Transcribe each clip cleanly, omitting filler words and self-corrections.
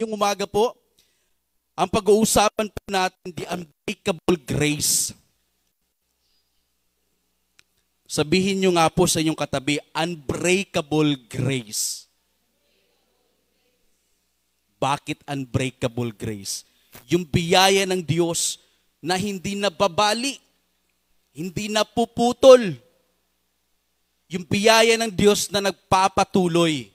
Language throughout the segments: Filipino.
Yung umaga po, ang pag-uusapan po natin, the unbreakable grace. Sabihin nyo nga po sa inyong katabi, unbreakable grace. Bakit unbreakable grace? Yung biyaya ng Diyos na hindi nababali, hindi napuputol. Yung biyaya ng Diyos na nagpapatuloy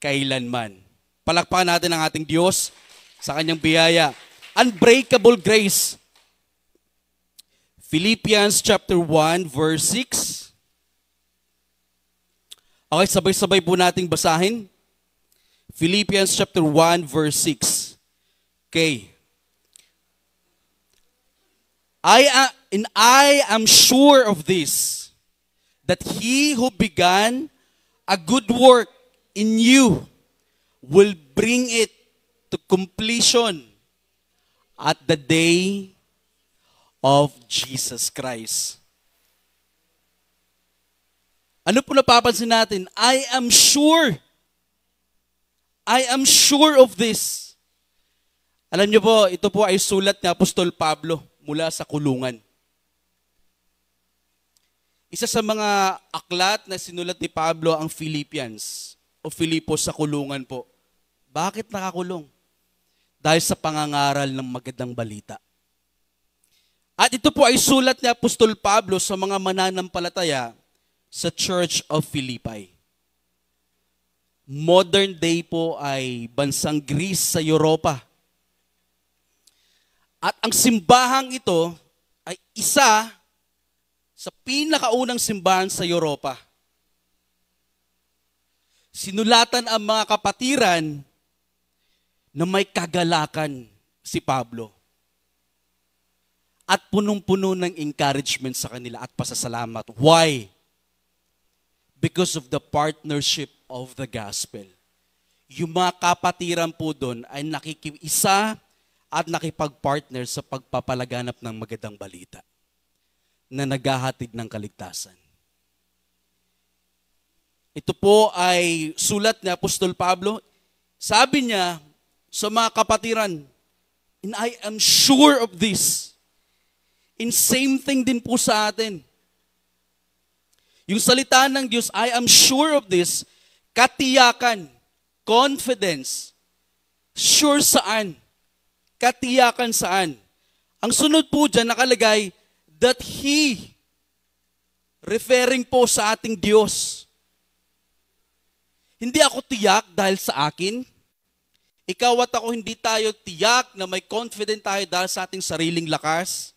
kailanman. Palakpakan natin ang ating Diyos sa kanyang biyaya. Unbreakable grace. Philippians chapter 1 verse 6. Okay, sabay-sabay po nating basahin. Philippians chapter 1 verse 6. Okay. I am sure of this, that he who began a good work in you will bring it to completion at the day of Jesus Christ. Ano po napapansin natin? I am sure. I am sure of this. Alam niyo po, ito po ay sulat ni Apostol Pablo mula sa kulungan. Isa sa mga aklat na sinulat ni Pablo ang Philippians o Filipos sa kulungan po. Bakit nakakulong? Dahil sa pangangaral ng magandang balita. At ito po ay sulat ni Apostol Pablo sa mga mananampalataya sa Church of Philippi. Modern day po ay bansang Greece sa Europa. At ang simbahang ito ay isa sa pinakaunang simbahan sa Europa. Sinulatan ang mga kapatiran na may kagalakan si Pablo. At punong-puno ng encouragement sa kanila at pasasalamat. Why? Because of the partnership of the gospel. Yung mga kapatiran po doon ay nakikiisa at nakipag-partner sa pagpapalaganap ng magandang balita na naghahatid ng kaligtasan. Ito po ay sulat ni Apostol Pablo. Sabi niya sa mga kapatiran, and I am sure of this. And same thing din po sa atin. Yung salita ng Diyos, I am sure of this, katiyakan, confidence, sure saan, katiyakan saan. Ang sunod po dyan nakalagay, that He, referring po sa ating Diyos. Hindi ako tiyak dahil sa akin. Ikaw at ako hindi tayo tiyak na may confident tayo dahil sa ating sariling lakas.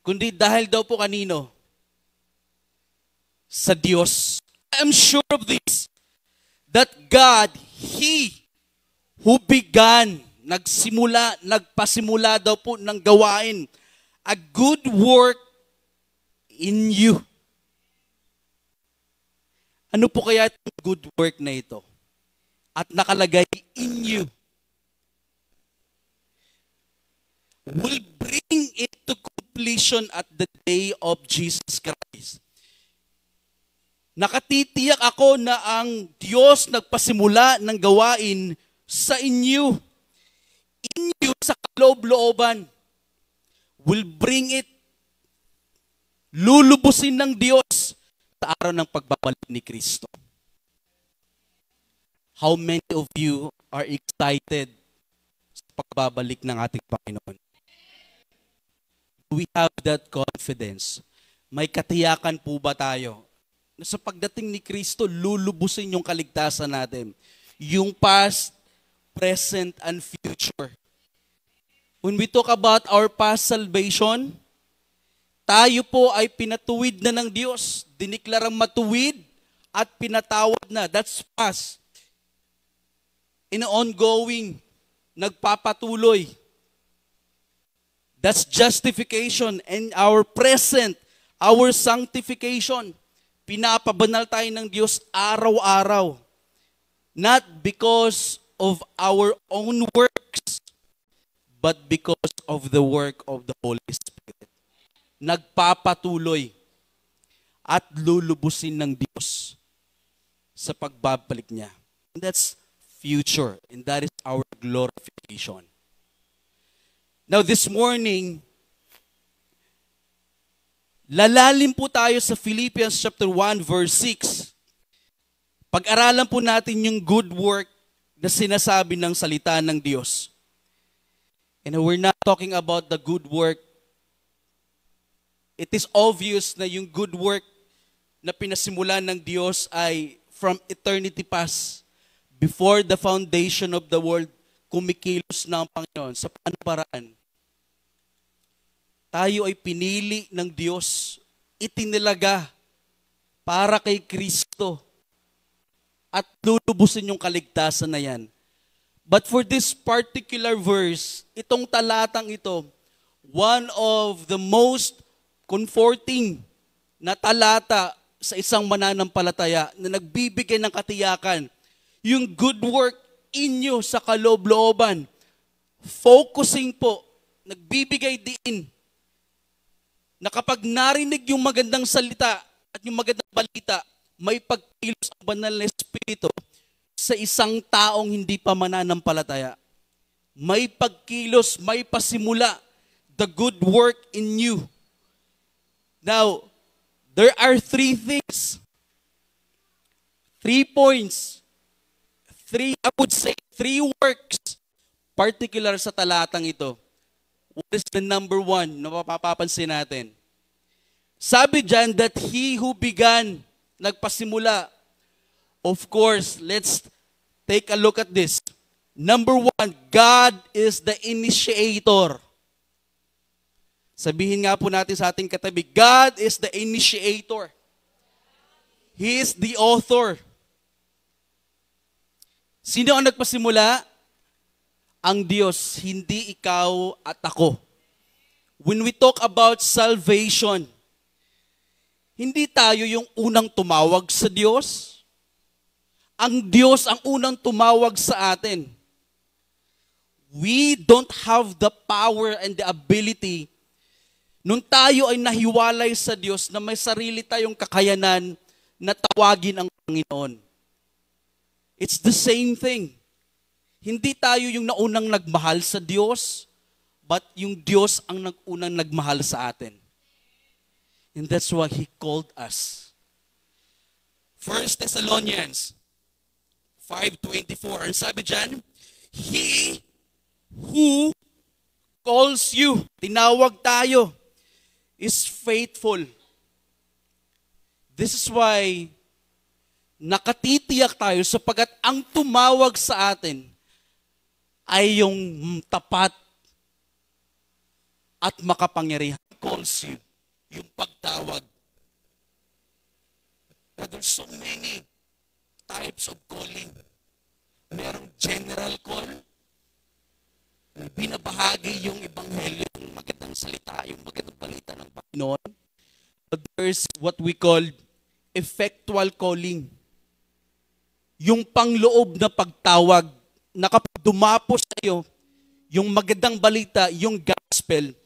Kundi dahil daw po kanino? Sa Diyos. I am sure of this, that God, He who began, nagpasimula daw po ng gawain, a good work in you. Ano po kaya itong good work na ito? At nakalagay in you. Will bring it to completion at the day of Jesus Christ. Nakatitiyak ako na ang Diyos nagpasimula ng gawain sa inyo. Inyo sa kaloob-looban. Will bring it, lulubusin ng Diyos sa araw ng pagbabalik ni Kristo. How many of you are excited sa pagbabalik ng ating Panginoon? Do we have that confidence? May katiyakan po ba tayo na sa pagdating ni Kristo, lulubusin yung kaligtasan natin? Yung past, present, and future. When we talk about our past salvation, tayo po ay pinatuwid na ng Diyos. Diniklarang matuwid at pinatawad na. That's past. In ongoing, nagpapatuloy. That's justification. And our present, our sanctification. Pinapabanal tayo ng Diyos araw-araw. Not because of our own works, but because of the work of the Holy Spirit. Nagpapatuloy at lulubusin ng Diyos sa pagbabalik niya. And that's future, and that is our glorification. Now this morning, lalalim po tayo sa Philippians chapter 1 verse 6. Pag-aralan po natin yung good work na sinasabi ng salita ng Diyos. And we're not talking about the good work. It is obvious na yung good work na pinasimulan ng Diyos ay from eternity past. Before the foundation of the world, kumikilos na ang Panginoon. Sa paano paraan? Tayo ay pinili ng Diyos, itinilaga para kay Kristo at lulubusin yung kaligtasan na yan. But for this particular verse, itong talatang ito, one of the most comforting na talata sa isang mananampalataya na nagbibigay ng katiyakan, yung good work inyo sa kaloob-looban, focusing po, nagbibigay din na kapag narinig yung magandang salita at yung magandang balita, may pagkilos ang banal na Espiritu sa isang taong hindi pa mananampalataya. May pagkilos, may pasimula, the good work in you. Now, there are 3 things, 3 points, I would say 3 works, particular sa talatang ito. What is the number 1 na mapapansin natin? Sabi dyan that he who began, nagpasimula. Of course, let's take a look at this. Number 1, God is the initiator. Sabihin nga po natin sa ating katabi, God is the initiator. He is the author. Sino ang nagpasimula? Ang Diyos, hindi ikaw at ako. When we talk about salvation, hindi tayo yung unang tumawag sa Diyos. Ang Diyos ang unang tumawag sa atin. We don't have the power and the ability. Nung tayo ay nahiwalay sa Diyos na may sarili tayong kakayanan na tawagin ang Panginoon. It's the same thing. Hindi tayo yung naunang nagmahal sa Diyos, but yung Diyos ang unang nagmahal sa atin. And that's why He called us. 1 Thessalonians 5:24. Ang sabi dyan, He who calls you, tinawag tayo, is faithful. This is why nakatitiyak tayo sapagat ang tumawag sa atin ay yung tapat at makapangyarihan. Calls you, yung pagtawag. But there's so many types of calling. Merong general call, binabahagi yung ebanghelyo, yung magandang salita, yung magandang balita ng Panginoon. But there's what we call effectual calling. Yung pangloob na pagtawag na kapag dumapos sa iyo, yung magandang balita, yung gospel,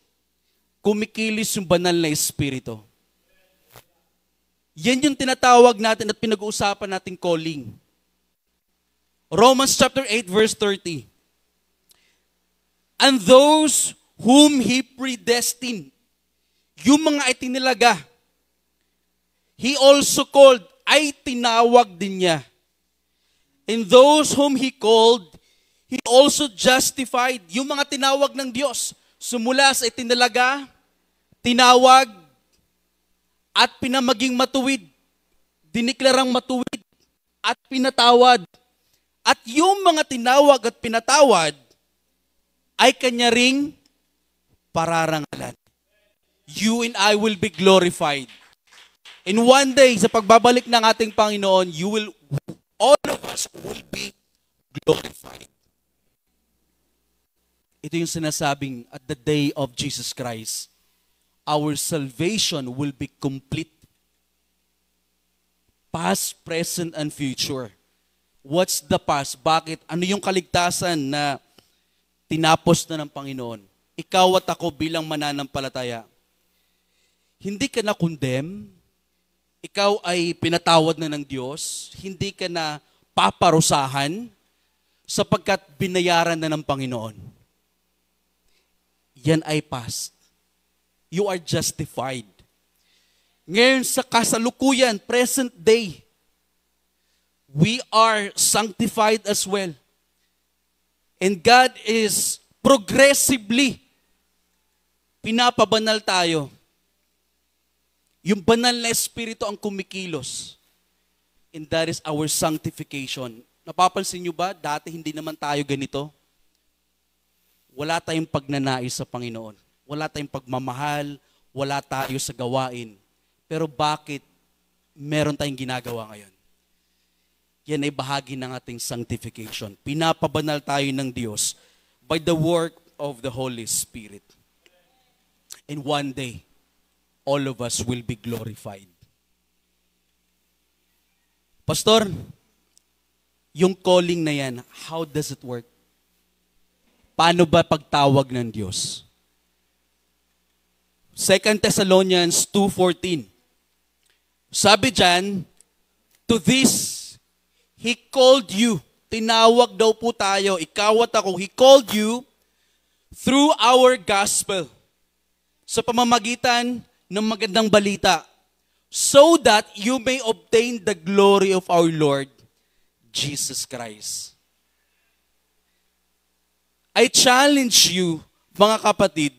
kumikilis yung banal na Espiritu. Yan yung tinatawag natin at pinag-uusapan nating calling. Romans chapter 8 verse 30. And those whom He predestined, yung mga itinilaga, He also called, ay tinawag din niya. And those whom He called, He also justified. Yung mga tinawag ng Diyos, sumula sa itinalaga, tinawag, at pinamaging matuwid, diniklarang matuwid, at pinatawad. At yung mga tinawag at pinatawad, ay kanya ring pararangalan. You and I will be glorified. And one day, sa pagbabalik ng ating Panginoon, all of us will be glorified. Ito yung sinasabing at the day of Jesus Christ, our salvation will be complete. Past, present, and future. What's the past? Bakit? Ano yung kaligtasan na tinapos na ng Panginoon? Ikaw at ako bilang mananampalataya. Hindi ka na condemn. Ikaw ay pinatawad na ng Diyos. Hindi ka na paparusahan. sapagkat binayaran na ng Panginoon. Yan ay past. You are justified. Ngayon sa kasalukuyan, present day, we are sanctified as well. And God is progressively pinapabanal tayo. Yung banal na espiritu ang kumikilos. And that is our sanctification. Napapansin nyo ba, dati hindi naman tayo ganito? Wala tayong pagnanais sa Panginoon. Wala tayong pagmamahal. Wala tayo sa gawain. Pero bakit meron tayong ginagawa ngayon? Yan ay bahagi ng ating sanctification. Pinapabanal tayo ng Diyos by the work of the Holy Spirit. And one day, all of us will be glorified. Pastor, yung calling na yan, how does it work? Paano ba pagtawag ng Diyos? 2 Thessalonians 2:14. Sabi dyan, to this, He called you. Tinawag daw po tayo, ikaw at ako. He called you through our gospel. Sa pamamagitan ng magandang balita. So that you may obtain the glory of our Lord Jesus Christ. I challenge you, mga kapatid,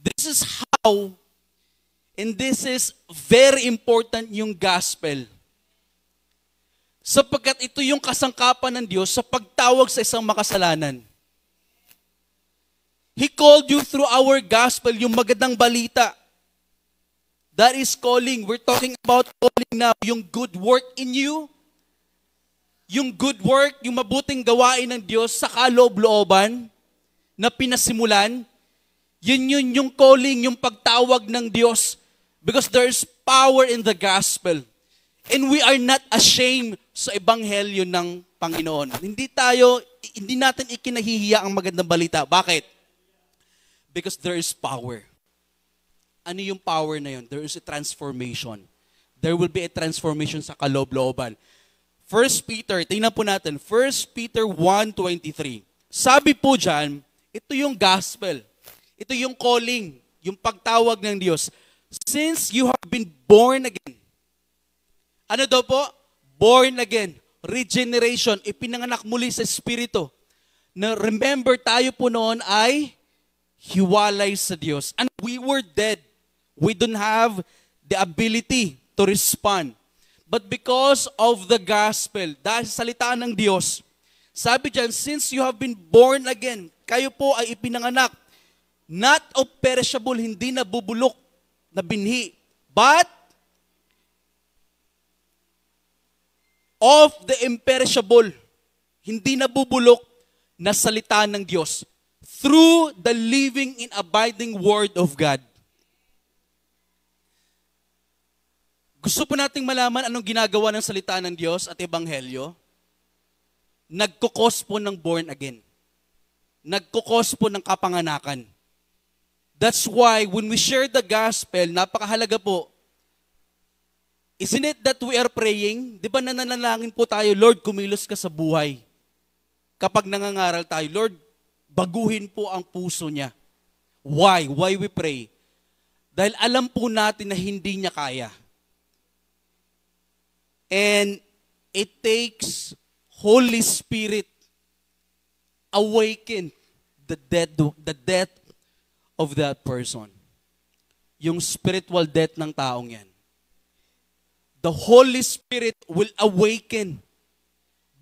this is how, and this is very important yung gospel. Sapagkat ito yung kasangkapan ng Diyos sa pagtawag sa isang makasalanan. He called you through our gospel, yung magandang balita. That is calling. We're talking about calling now. Yung good work in you, yung good work, yung mabuting gawain ng Diyos sa kaloob-looban na pinasimulan, yun yung calling, yung pagtawag ng Diyos. Because there's power in the gospel. And we are not ashamed sa ebanghelyo ng Panginoon. Hindi natin ikinahihiya ang magandang balita. Bakit? Because there is power. Ano yung power na yun? There is a transformation. There will be a transformation sa kaloob-looban. 1 Peter, tingnan po natin, 1 Peter 1:23. Sabi po dyan, ito yung gospel. Ito yung calling, yung pagtawag ng Diyos. Since you have been born again. Ano daw po? Born again. Regeneration. Ipinanganak muli sa Espiritu. Na remember tayo po noon ay hiwalay sa Diyos. And we were dead. We don't have the ability to respond. But because of the gospel, dahil sa salita ng Diyos, sabi dyan, since you have been born again, kayo po ay ipinanganak, not of perishable, hindi na bubulok na binhi, but of the imperishable, hindi na bubulok na salita ng Diyos, through the living and abiding Word of God. Gusto po nating malaman anong ginagawa ng salita ng Diyos at Ebanghelyo? Nagkukos po ng born again. Nagkukos po ng kapanganakan. That's why when we share the gospel, napakahalaga po. Isn't it that we are praying? Di ba nananalangin po tayo, Lord, kumilos ka sa buhay. Kapag nangangaral tayo, Lord, baguhin po ang puso niya. Why? Why we pray? Dahil alam po natin na hindi niya kaya. And it takes Holy Spirit awaken the death of that person. Yung spiritual death ng taong yan. The Holy Spirit will awaken.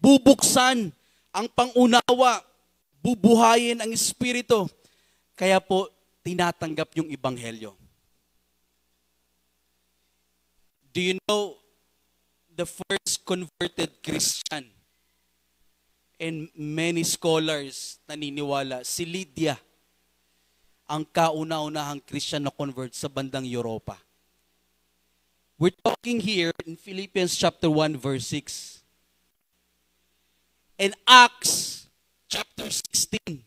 Bubuksan ang pangunawa. Bubuhayin ang Espiritu. Kaya po, tinatanggap yung Ebanghelyo. Do you know the first converted Christian? And many scholars naniniwala, si Lydia, ang kauna-unahang Christian na convert sa bandang Europa. We're talking here in Philippians chapter 1 verse 6. And Acts chapter 16,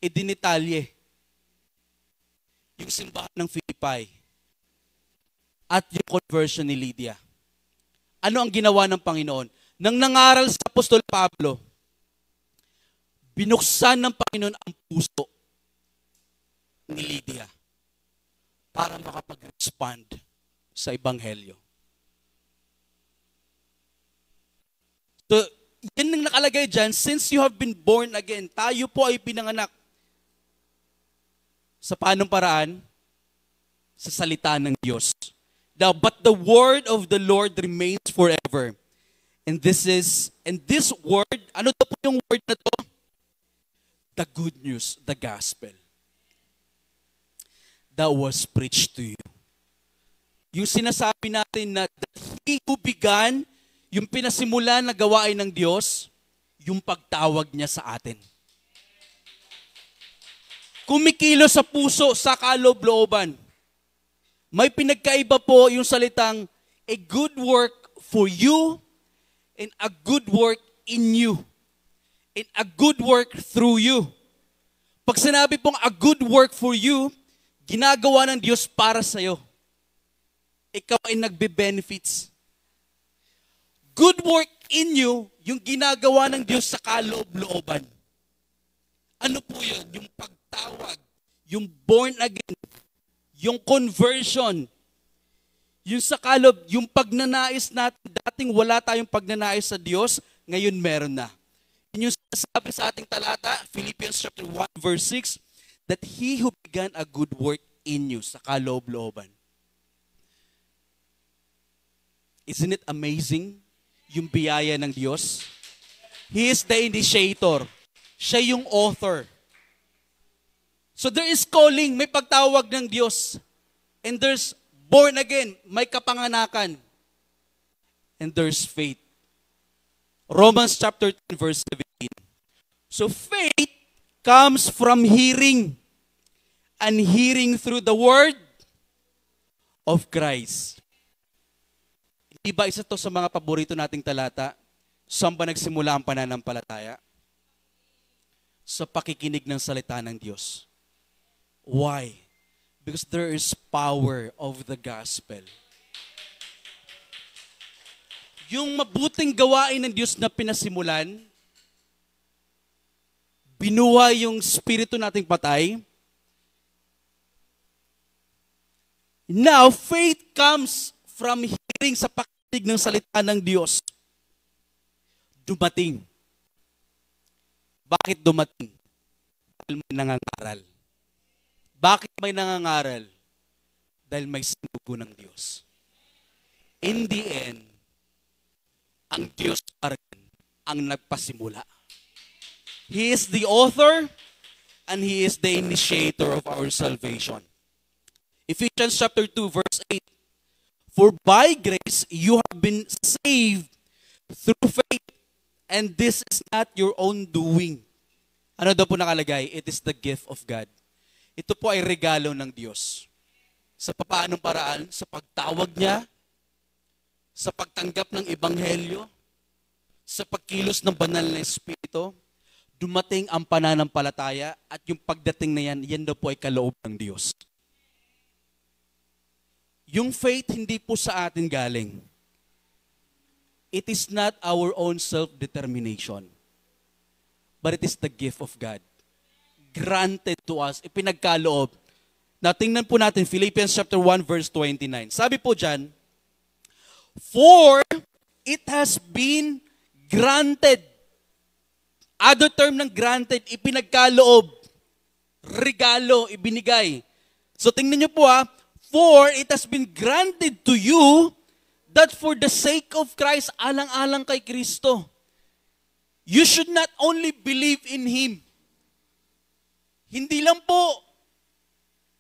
idinitalye yung simbahan ng Philippi at yung conversion ni Lydia. Ano ang ginawa ng Panginoon? Nang nangaral sa Apostol Pablo, Binuksan ng Panginoon ang puso ni Lydia para makapag-respond sa Ebanghelyo. So, yan ang nakalagay dyan, since you have been born again, tayo po ay pinanganak. Sa paanong paraan? Sa salita ng Diyos. Now, but the word of the Lord remains forever. And this word, ano to po yung word na to? The good news, the gospel. That was preached to you. Yung sinasabi natin na that he who began, yung pinasimulan na gawain ng Diyos, yung pagtawag niya sa atin. Kumikilo sa puso, sa kaloob-looban. May pinagkaiba po yung salitang a good work for you and a good work in you. And a good work through you. Pag sinabi pong a good work for you, ginagawa ng Diyos para sa'yo. Ikaw ay nagbe-benefits. Good work in you, yung ginagawa ng Diyos sa kaloob-looban. Ano po yun? Yung pagtawag, yung born again, yung conversion, yung sa kaloob, yung pagnanais natin, dating wala tayong pagnanais sa Diyos, ngayon meron na. Yun yung sabi sa ating talata, Philippians chapter 1 verse 6, that He who began a good work in you, sa kaloob-looban. Isn't it amazing? Yung biyaya ng Diyos. He is the initiator. Siya yung author. So there is calling, may pagtawag ng Diyos. And there's born again, may kapanganakan. And there's faith. Romans chapter 10 verse 17. So faith comes from hearing. And hearing through the word of Christ. Iba isa to sa mga paborito nating talata. Saan ba nagsimula ang pananampalataya? Sa pakikinig ng salita ng Diyos. Why? Because there is power of the gospel. Yung mabuting gawain ng Diyos na pinasimulan, binuhay yung spirito nating patay. Now, faith comes from hearing sa pakikinig ng salita ng Diyos. Dumating. Bakit dumating? Dahil may nangangaral. Bakit may nangangaral? Dahil may sinugo ng Diyos. In the end, ang Diyos pa rin ang nagpasimula. He is the author and He is the initiator of our salvation. Ephesians chapter 2 verse 8. For by grace you have been saved through faith, and this is not your own doing. Ano daw po nakalagay? It is the gift of God. Ito po ay regalo ng Diyos. Sa paanong paraan? Sa pagtawag niya, sa pagtanggap ng ebanghelyo, sa pagkilos ng banal na Espiritu, dumating ang pananampalataya at yung pagdating na yan daw po ay kaloob ng Diyos. Yung faith hindi po sa atin galing. It is not our own self-determination. But it is the gift of God. Granted to us, ipinagkaloob. Now, tingnan po natin Philippians chapter 1 verse 29. Sabi po dyan, for it has been granted. Other term ng granted, ipinagkaloob. Regalo, ibinigay. So tingnan nyo po for it has been granted to you that for the sake of Christ, alang-alang kay Kristo, you should not only believe in Him. Hindi lang po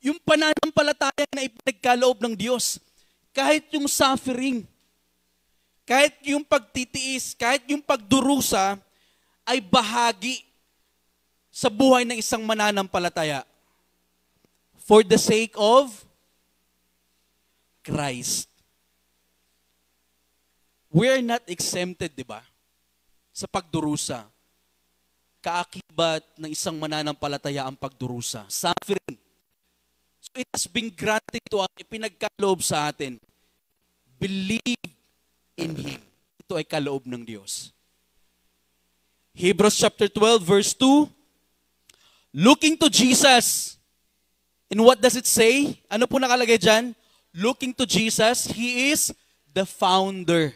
yung pananampalataya na ipinagkaloob ng Diyos. Kahit yung suffering, kahit yung pagtitiis, kahit yung pagdurusa, ay bahagi sa buhay ng isang mananampalataya. For the sake of Christ. We're not exempted, di ba? Sa pagdurusa. Kaakibat ng isang mananampalataya ang pagdurusa. Suffering. So it has been granted to us, ipinagkaloob sa atin. Believe in Him. Ito ay kaloob ng Diyos. Hebrews chapter 12, verse 2. Looking to Jesus. And what does it say? Ano po nakalagay dyan? Looking to Jesus, He is the founder.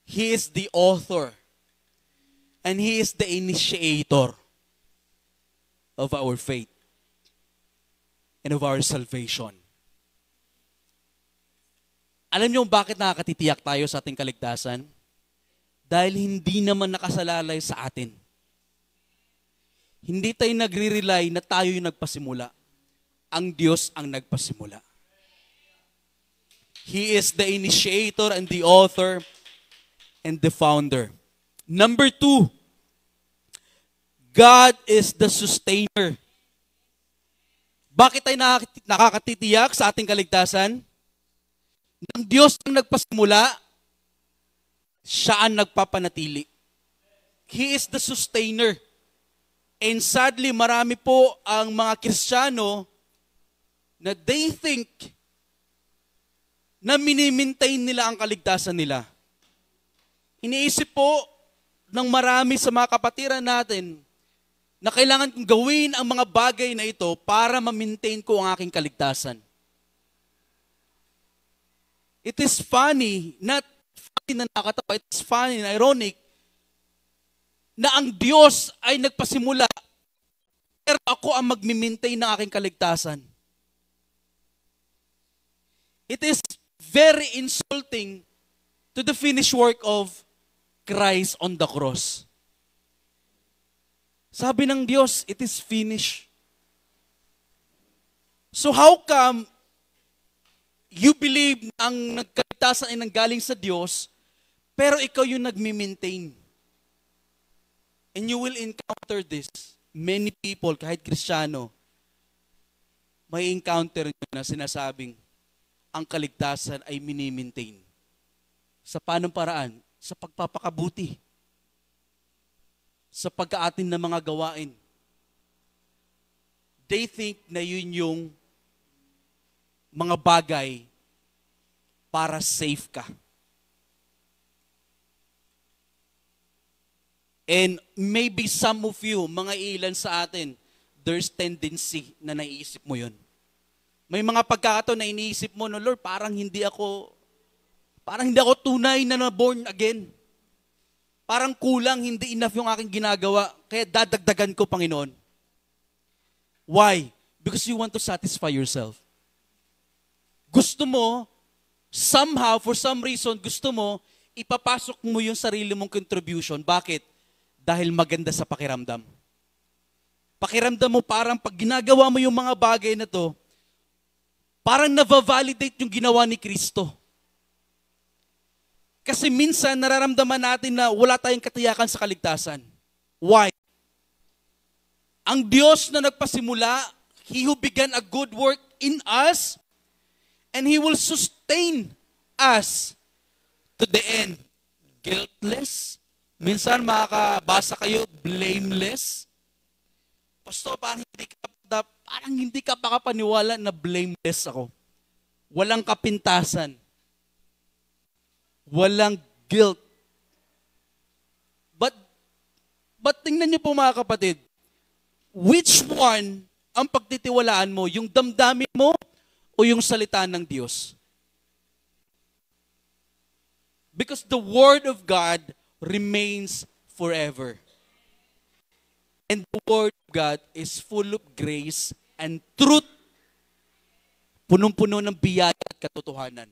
He is the author. And He is the initiator of our faith and of our salvation. Alam niyo bakit nakakatitiyak tayo sa ating kaligtasan? Dahil hindi naman nakasalalay sa atin. Hindi tayo nagre-rely na tayo yung nagpasimula. Ang Diyos ang nagpasimula. He is the initiator and the author and the founder. Number 2, God is the sustainer. Bakit tayo nakakatitiyak sa ating kaligtasan? Nang Diyos ang nagpasimula, siya ang nagpapanatili. He is the sustainer. And sadly, marami po ang mga Kristiyano na they think na minimaintain nila ang kaligtasan nila. Iniisip po ng marami sa mga kapatiran natin na kailangan kong gawin ang mga bagay na ito para ma-maintain ko ang aking kaligtasan. It is funny, not funny na nakakatawa, it is funny and ironic na ang Diyos ay nagpasimula pero ako ang mag-maintain ng aking kaligtasan. It is very insulting to the finished work of Christ on the cross. Sabi ng Diyos, it is finished. So how come you believe na ang nagkaligtasan ay nanggaling sa Diyos, pero ikaw yung nagmi-maintain? And you will encounter this. Many people, kahit Kristiyano, may encounter nyo na sinasabing ang kaligtasan ay mini-maintain. Sa panong paraan? Sa pagpapakabuti. Sa pagkaatin ng mga gawain. They think na yun yung mga bagay para safe ka. And maybe some of you, mga ilan sa atin, there's tendency na naiisip mo yun. May mga pagkakataon na iniisip mo, no Lord, parang hindi ako tunay na born again. Parang kulang, hindi enough yung aking ginagawa, kaya dadagdagan ko, Panginoon. Why? Because you want to satisfy yourself. Gusto mo, somehow, for some reason, gusto mo, ipapasok mo yung sarili mong contribution. Bakit? Dahil maganda sa pakiramdam. Pakiramdam mo parang pag ginagawa mo yung mga bagay na to, parang nava-validate yung ginawa ni Kristo. Kasi minsan nararamdaman natin na wala tayong katiyakan sa kaligtasan. Why? Ang Diyos na nagpasimula, He who began a good work in us, and He will sustain us to the end. Guiltless. Minsan makakabasa kayo, blameless. Pastor, parang hindi ka makapaniwala na blameless ako. Walang kapintasan. Walang guilt. But tingnan niyo po mga kapatid, which one ang pagtitiwalaan mo? Yung damdamin mo o yung salita ng Diyos? Because the Word of God remains forever. And the Word of God is full of grace and truth. Punong-puno ng biyaya at katotohanan.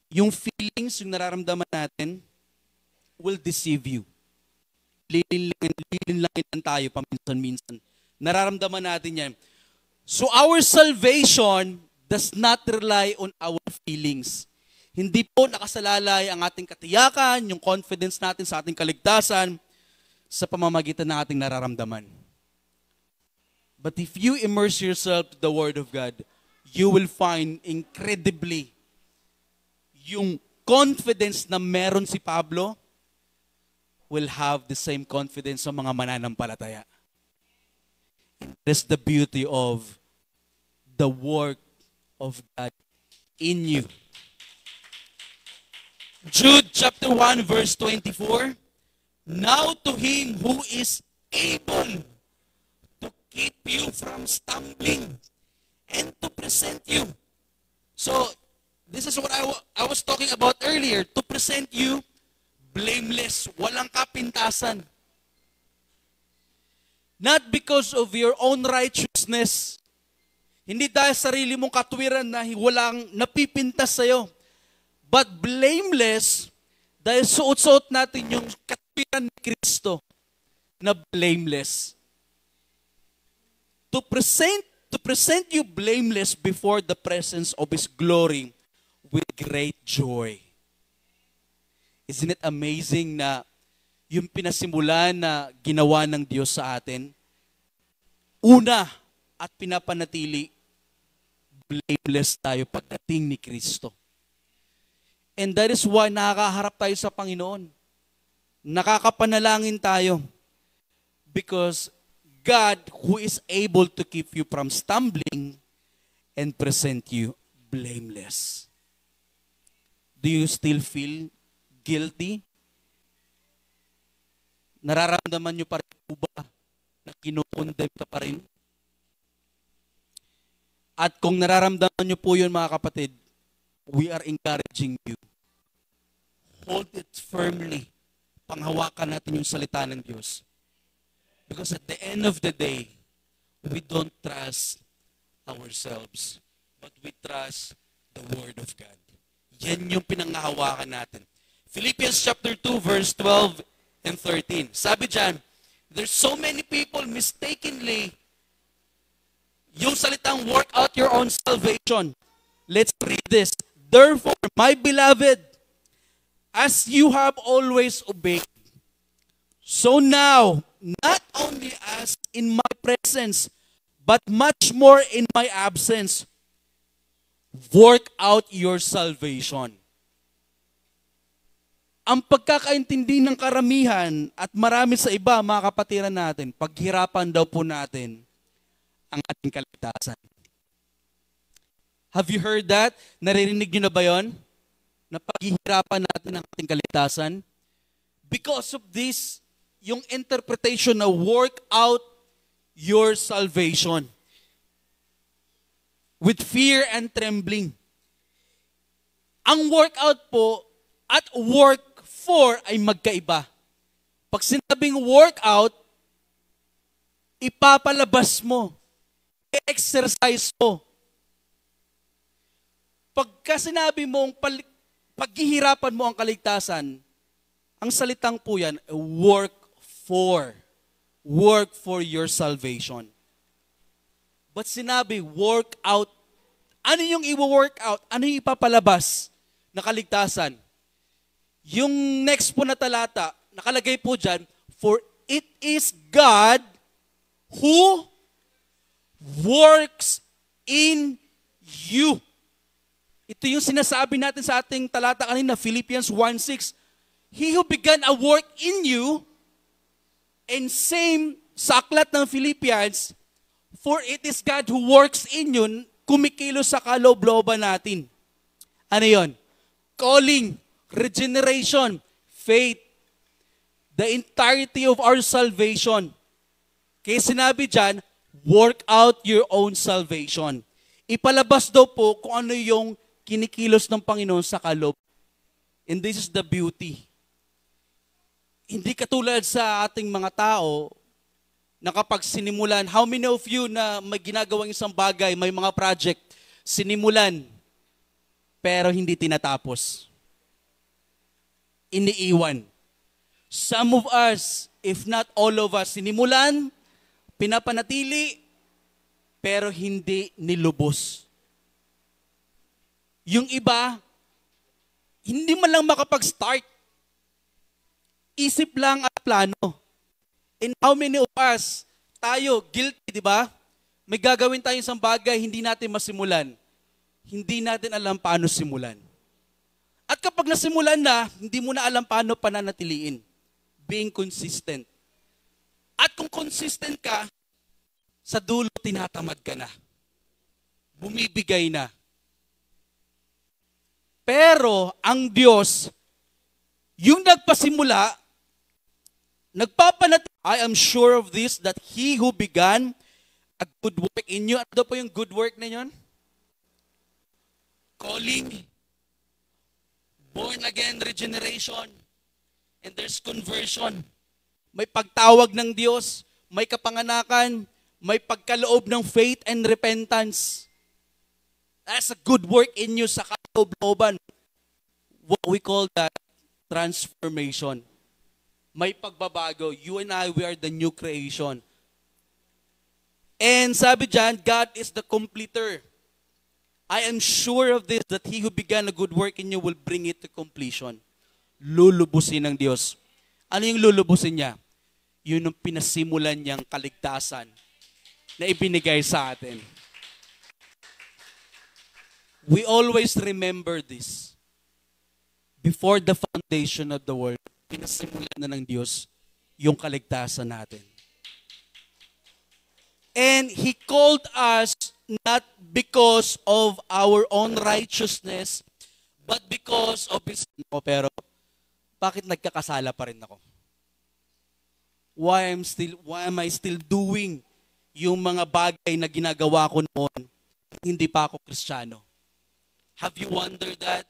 Yung feelings, yung nararamdaman natin, will deceive you. Lilinlangin tayo paminsan-minsan. Nararamdaman natin yan. So our salvation does not rely on our feelings. Hindi po nakasalalay ang ating katiyakan, yung confidence natin sa ating kaligtasan sa pamamagitan ng ating nararamdaman. But if you immerse yourself to the Word of God, you will find incredibly yung confidence na meron si Pablo will have the same confidence sa mga mananampalataya. That's the beauty of the work of God in you. Jude chapter 1 verse 24. Now to him who is able to keep you from stumbling and to present you. So, this is what I was talking about earlier. To present you blameless, walang kapintasan. Not because of your own righteousness. Hindi dahil sarili mong katwiran na walang napipintas sa'yo. But blameless, dahil suot-suot natin yung katwiran ni Kristo na blameless. To present you blameless before the presence of His glory with great joy. Isn't it amazing na yung pinasimulan na ginawa ng Diyos sa atin, una at pinapanatili, blameless tayo pagdating ni Kristo. And that is why nakakaharap tayo sa Panginoon. Nakakapanalangin tayo. Because God who is able to keep you from stumbling and present you blameless. Do you still feel guilty? Nararamdaman nyo pa rin po ba na kinukondem ka pa rin? At kung nararamdaman nyo po yun mga kapatid, we are encouraging you. Hold it firmly. Panghawakan natin yung salita ng Diyos. Because at the end of the day, we don't trust ourselves, but we trust the Word of God. Yan yung pinanghahawakan natin. Philippians chapter 2 verse 12 and 13. Sabi dyan, there's so many people mistakenly yung salitang work out your own salvation. Let's read this. Therefore, my beloved, as you have always obeyed, so now, not only as in my presence, but much more in my absence, work out your salvation. Ang pagkakaintindi ng karamihan at marami sa iba, mga kapatiran natin, paghirapan daw po natin ang ating kaligtasan. Have you heard that? Naririnig niyo na ba yun? Na paghihirapan natin ang ating kaligtasan? Because of this, yung interpretation na work out your salvation with fear and trembling. Ang workout po at work for ay magkaiba. Pag sinabing workout, ipapalabas mo, i-exercise mo. Pagka sinabi mong paghihirapan mo ang kaligtasan, ang salitang po yan, work for your salvation. But sinabi, work out. Ano yung i-work out? Ano yung ipapalabas na kaligtasan? Yung next po na talata, nakalagay po dyan, for it is God who works in you. Ito yung sinasabi natin sa ating talata kanina, Philippians 1:6. He who began a work in you, and same sa aklat ng Philippians, for it is God who works in you, kumikilos sa kaloob-looban natin. Ano yon? Calling, regeneration, faith, the entirety of our salvation. Kaya sinabi dyan, work out your own salvation. Ipalabas daw po kung ano yung kinikilos ng Panginoon sa kaloob. And this is the beauty. Hindi katulad sa ating mga tao na kapag sinimulan, how many of you na may ginagawang isang bagay, may mga project, sinimulan, pero hindi tinatapos? Iniiwan. Some of us, if not all of us, sinimulan, pinapanatili, pero hindi nilubos. Yung iba, hindi man lang makapag-start. Isip lang at plano. And how many of us, tayo, guilty, di ba? May gagawin tayong isang bagay, hindi natin masimulan. Hindi natin alam paano simulan. At kapag nasimulan na, hindi mo na alam paano pananatiliin. Being consistent. At kung consistent ka, sa dulo tinatamad ka na. Bumibigay na. Pero ang Diyos, Yung nagpasimula, nagpapanatili, I am sure of this, that He who began a good work in you. Ano po yung good work na yun? Calling, born again, regeneration, and there's conversion. May pagtawag ng Diyos, may kapanganakan, may pagkaloob ng faith and repentance. That's a good work in you sa kaloob-looban. What we call that transformation. May pagbabago. You and I, we are the new creation. And sabi dyan, God is the completer. I am sure of this, that He who began a good work in you will bring it to completion. Lulubusin ng Diyos. Ano yung lulubusin niya? Yun ang pinasimulan niyang kaligtasan na ibinigay sa atin. We always remember this. Before the foundation of the world, pinasimulan na ng Diyos yung kaligtasan natin. And He called us not because of our own righteousness, but because of His... Pero, bakit nagkakasala pa rin ako? Why am I still doing yung mga bagay na ginagawa ko noon? Hindi pa ako Kristiyano. Have you wondered that?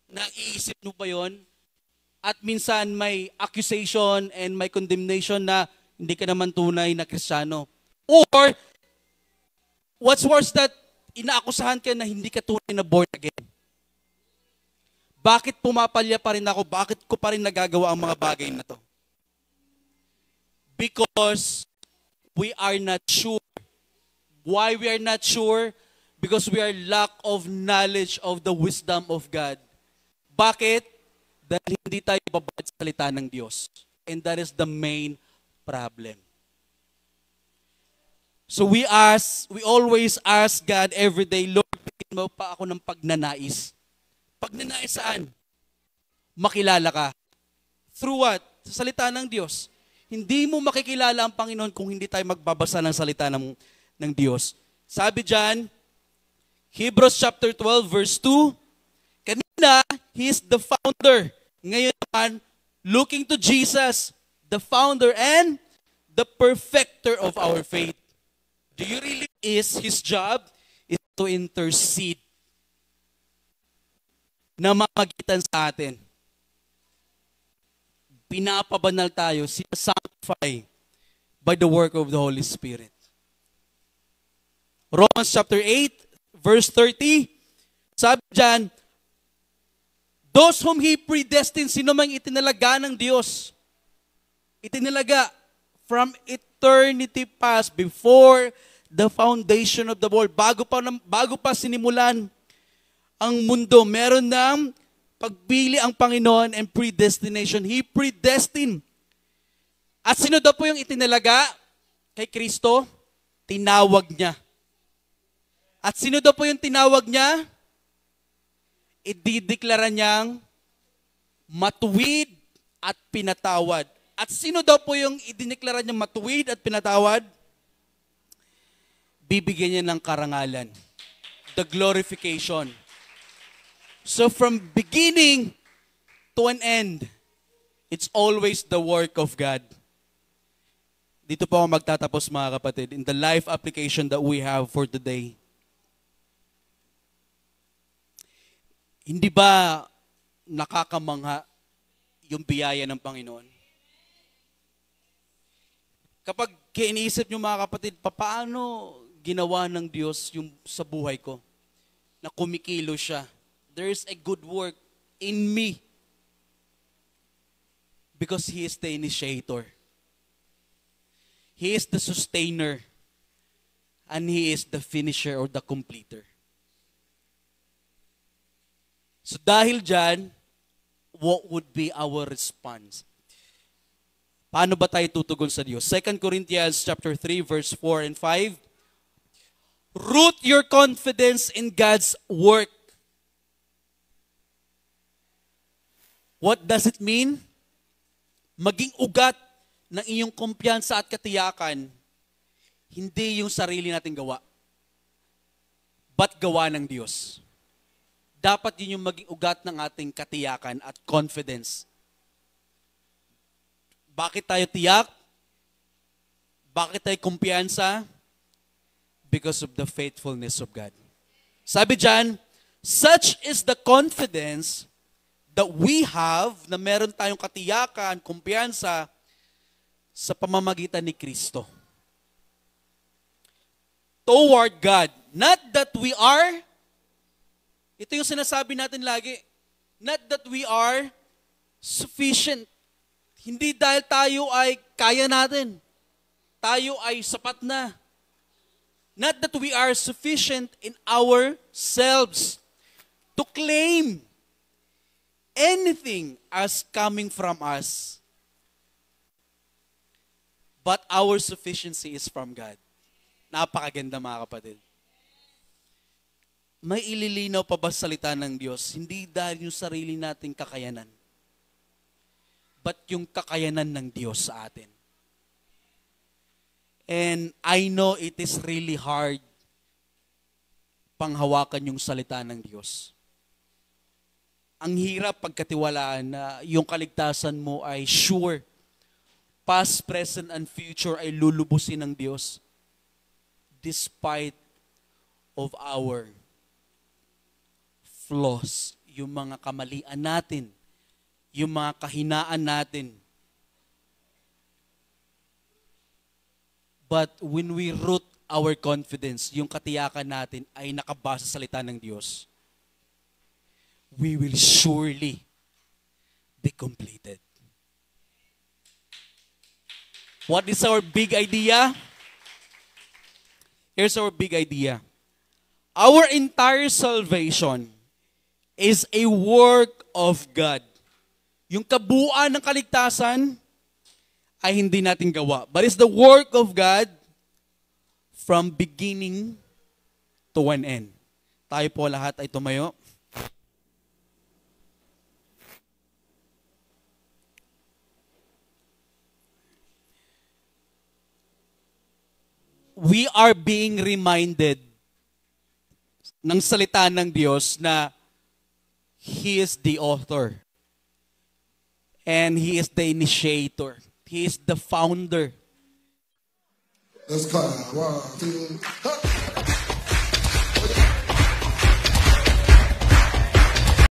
Naiisip mo ba yun? At minsan may accusation and may condemnation na hindi ka naman tunay na Kristiyano. Or, what's worse that inaakusahan ka na hindi ka tunay na born again. Bakit pumapalya pa rin ako? Bakit ko pa rin nagagawa ang mga bagay na to? Because we are not sure. Why we are not sure? Because we are lack of knowledge of the wisdom of God. Bakit? Dahil hindi tayo babad sa salita ng Diyos. And that is the main problem. So we always ask God every day, Lord, bigyan mo pa ako ng pagnanais. Pagnanais saan? Makilala ka. Through what? Sa salita ng Diyos. Hindi mo makikilala ang Panginoon kung hindi tayo magbabasa ng salita ng Diyos. Sabi dyan, Hebrews chapter 12 verse 2, kanina, He is the founder. Ngayon naman, looking to Jesus, the founder and the perfecter of our faith. Do you really His job is to intercede na mamagitan sa atin. Pinapabanal tayo, sinasanctify by the work of the Holy Spirit. Romans chapter 8, verse 30, sabi dyan, those whom He predestined, sino mang itinalaga ng Diyos, itinalaga from eternity past, before the foundation of the world, bago pa sinimulan ang mundo, meron ng pagpili ang Panginoon and predestination. He predestined. At sino daw po yung itinalaga kay Kristo? Tinawag niya. At sino daw po yung tinawag niya? Idideklara niyang matuwid at pinatawad. At sino daw po yung idineklara niyang matuwid at pinatawad? Bibigyan niya ng karangalan. The glorification. So from beginning to an end, it's always the work of God. Dito po ako magtatapos, mga kapatid, in the life application that we have for today. Hindi ba nakakamangha yung biyaya ng Panginoon? Kapag iniisip nyo, mga kapatid, paano ginawa ng Diyos yung sa buhay ko? Na kumikilo siya. There is a good work in me. Because He is the initiator. He is the sustainer. And He is the finisher or the completer. So dahil dyan, what would be our response? Paano ba tayo tutugon sa Diyos? 2 Corinthians chapter 3, verse 4 and 5. Root your confidence in God's work. What does it mean? Maging ugat ng iyong kumpiyansa at katiyakan, hindi yung sarili nating gawa, but gawa ng Diyos. dapat yun yung maging ugat ng ating katiyakan at confidence. Bakit tayo tiyak? Bakit tayo kumpiyansa? Because of the faithfulness of God. Sabi dyan, such is the confidence that we have, na meron tayong katiyakan, kumpiyansa, sa pamamagitan ni Kristo. Toward God. Not that we are, ito yung sinasabi natin lagi, not that we are sufficient. Hindi dahil tayo ay kaya natin. Tayo ay sapat na. Not that we are sufficient in ourselves to claim anything as coming from us. But our sufficiency is from God. Napakaganda mga kapatid. May ililinaw pa ba salita ng Diyos? Hindi dahil yung sarili nating kakayanan, but yung kakayanan ng Diyos sa atin. And I know it is really hard panghawakan yung salita ng Diyos. Ang hirap pagkatiwalaan na yung kaligtasan mo ay sure. Past, present, and future ay lulubusin ng Diyos despite of our flaws, yung mga kamalian natin, yung mga kahinaan natin. But when we root our confidence, yung katiyakan natin ay nakabasa sa salita ng Diyos, we will surely be completed. What is our big idea? Here's our big idea. Our entire salvation is a work of God. Yung kabuuan ng kaligtasan ay hindi natin gawa. But it's the work of God from beginning to an end. Tayo po lahat ay tumayo. We are being reminded ng salita ng Diyos na He is the author. And He is the initiator. He is the founder. Let's go. 1, 2,